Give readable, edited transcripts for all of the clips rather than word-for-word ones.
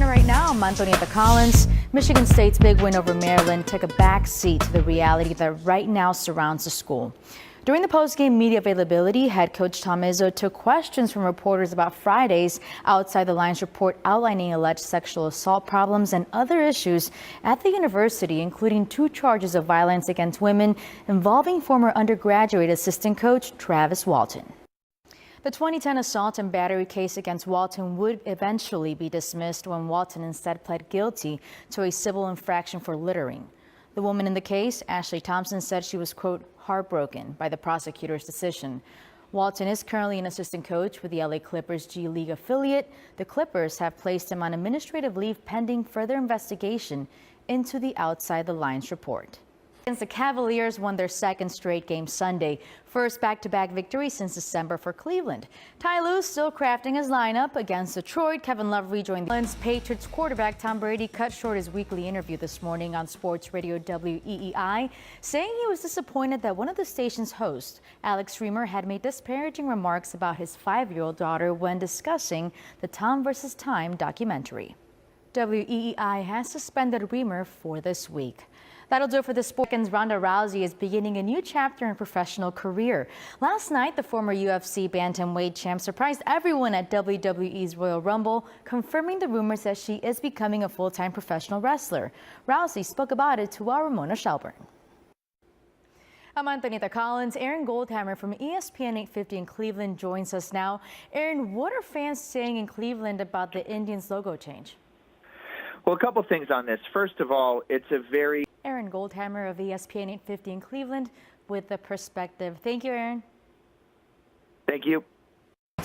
SportsCenter right now. I'm Antonietta Collins. Michigan State's big win over Maryland took a back seat to the reality that right now surrounds the school. During the post-game media availability, head coach Izzo took questions from reporters about Friday's Outside the Lines report outlining alleged sexual assault problems and other issues at the university, including 2 charges of violence against women involving former undergraduate assistant coach Travis Walton. The 2010 assault and battery case against Walton would eventually be dismissed when Walton instead pled guilty to a civil infraction for littering. The woman in the case, Ashley Thompson, said she was, quote, heartbroken by the prosecutor's decision. Walton is currently an assistant coach with the LA Clippers G League affiliate. The Clippers have placed him on administrative leave pending further investigation into the Outside the Lines report. The Cavaliers won their second straight game Sunday, first back-to-back victory since December for Cleveland. Ty Lue still crafting his lineup against Detroit. Kevin Love rejoined the Patriots quarterback Tom Brady cut short his weekly interview this morning on sports radio WEEI, saying he was disappointed that one of the station's hosts, Alex Reamer, had made disparaging remarks about his 5-year-old daughter when discussing the Tom vs. Time documentary. WEEI has suspended Reamer for this week. That'll do it for the sports. Ronda Rousey is beginning a new chapter in her professional career. Last night, the former UFC bantamweight champ surprised everyone at WWE's Royal Rumble, confirming the rumors that she is becoming a full-time professional wrestler. Rousey spoke about it to our Ramona Shelburne. I'm Antonietta Collins. Aaron Goldhammer from ESPN 850 in Cleveland joins us now. Aaron, what are fans saying in Cleveland about the Indians' logo change? Well, a couple things on this. First of all, it's a very... Aaron Goldhammer of ESPN 850 in Cleveland with the perspective. Thank you, Aaron. Thank you.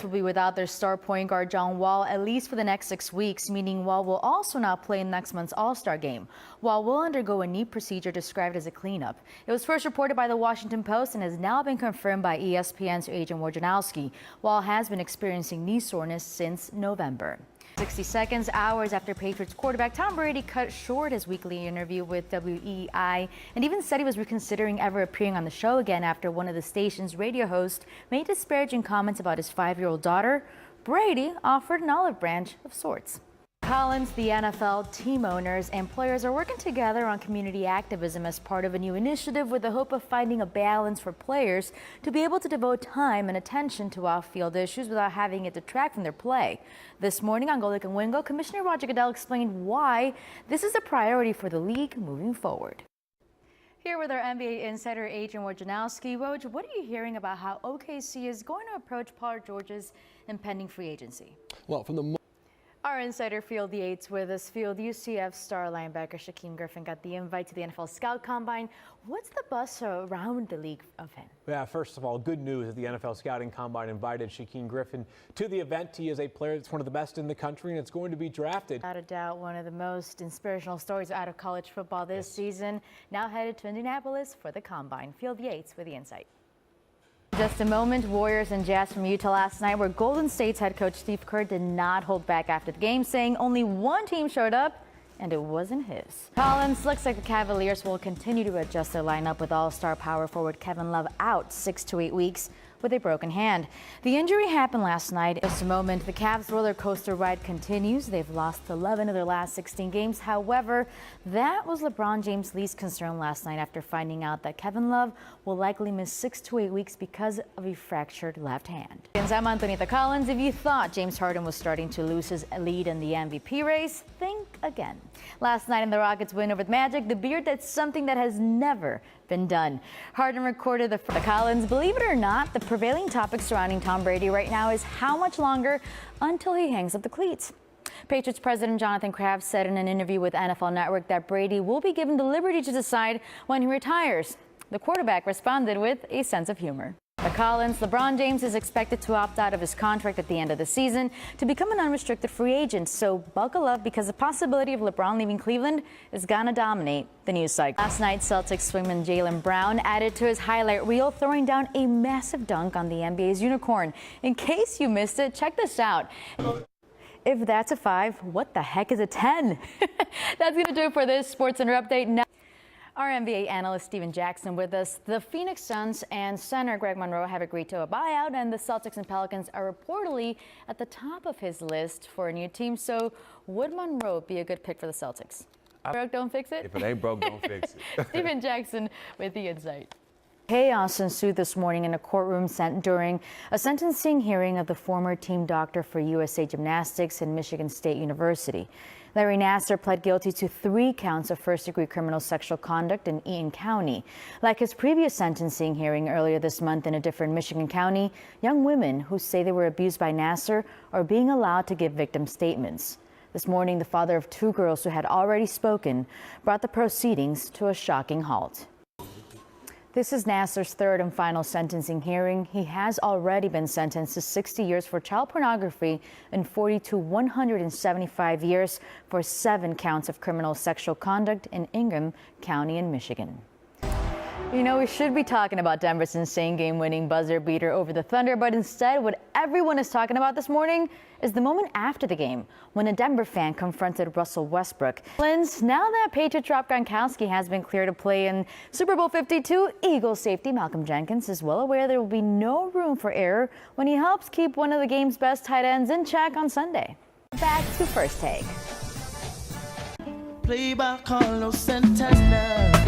Will be without their star point guard John Wall at least for the next 6 weeks, meaning Wall will also not play in next month's All-Star game. Wall will undergo a knee procedure described as a cleanup. It was first reported by the Washington Post and has now been confirmed by ESPN's Adrian Wojnarowski. Wall has been experiencing knee soreness since November. 60 seconds, hours after Patriots quarterback Tom Brady cut short his weekly interview with WEEI and even said he was reconsidering ever appearing on the show again after one of the station's radio hosts made disparaging comments about his 5-year-old daughter, Brady offered an olive branch of sorts. Collins, the NFL, team owners, and players are working together on community activism as part of a new initiative with the hope of finding a balance for players to be able to devote time and attention to off-field issues without having it detract from their play. This morning on Go Lick and Wingo, Commissioner Roger Goodell explained why this is a priority for the league moving forward. Here with our NBA insider, Adrian Wojnarowski. Woj, what are you hearing about how OKC is going to approach Paul George's impending free agency? Well, from the Our insider Field Yates with us. Field, UCF star linebacker Shaquem Griffin got the invite to the NFL Scout Combine. What's the buzz around the league of him? Yeah, first of all, good news that the NFL Scouting Combine invited Shaquem Griffin to the event. He is a player that's one of the best in the country, and it's going to be drafted. Without a doubt, one of the most inspirational stories out of college football this season. Now headed to Indianapolis for the Combine. Field Yates with the insight. Just a moment, Warriors and Jazz from Utah last night, where Golden State's head coach Steve Kerr did not hold back after the game, saying only one team showed up, and it wasn't his. Collins, looks like the Cavaliers will continue to adjust their lineup with all-star power forward Kevin Love out 6 to 8 weeks with a broken hand. The injury happened last night. Just a moment, the Cavs roller coaster ride continues. They've lost 11 of their last 16 games. However, that was LeBron James' least concern last night after finding out that Kevin Love will likely miss 6 to 8 weeks because of a fractured left hand. I'm Antonietta Collins. If you thought James Harden was starting to lose his lead in the MVP race, think again. Last night in the Rockets' win over the Magic, the Beard did something that has never been done. Harden recorded the Collins. Believe it or not, the prevailing topic surrounding Tom Brady right now is how much longer until he hangs up the cleats. Patriots president Jonathan Kraft said in an interview with NFL Network that Brady will be given the liberty to decide when he retires. The quarterback responded with a sense of humor. Collins, LeBron James is expected to opt out of his contract at the end of the season to become an unrestricted free agent. So buckle up, because the possibility of LeBron leaving Cleveland is gonna dominate the news cycle. Last night, Celtics swingman Jaylen Brown added to his highlight reel, throwing down a massive dunk on the NBA's unicorn. In case you missed it, check this out. If that's a 5, what the heck is a 10? That's gonna do it for this SportsCenter update. Now Our NBA analyst Stephen Jackson with us. The Phoenix Suns and center Greg Monroe have agreed to a buyout, and the Celtics and Pelicans are reportedly at the top of his list for a new team. So would Monroe be a good pick for the Celtics? Broke, don't fix it? If it ain't broke, don't fix it. Stephen Jackson with the insight. Chaos ensued this morning in a courtroom during a sentencing hearing of the former team doctor for USA Gymnastics and Michigan State University. Larry Nassar pled guilty to 3 counts of first-degree criminal sexual conduct in Eaton County. Like his previous sentencing hearing earlier this month in a different Michigan county, young women who say they were abused by Nassar are being allowed to give victim statements. This morning, the father of 2 girls who had already spoken brought the proceedings to a shocking halt. This is Nassar's 3rd and final sentencing hearing. He has already been sentenced to 60 years for child pornography and 40 to 175 years for 7 counts of criminal sexual conduct in Ingham County in Michigan. You know, we should be talking about Denver's insane game-winning buzzer beater over the Thunder, but instead what everyone is talking about this morning is the moment after the game when a Denver fan confronted Russell Westbrook. Now that Patriots Rob Gronkowski has been cleared to play in Super Bowl 52, Eagles safety Malcolm Jenkins is well aware there will be no room for error when he helps keep one of the game's best tight ends in check on Sunday. Back to First Take. Play by Carlos Santana.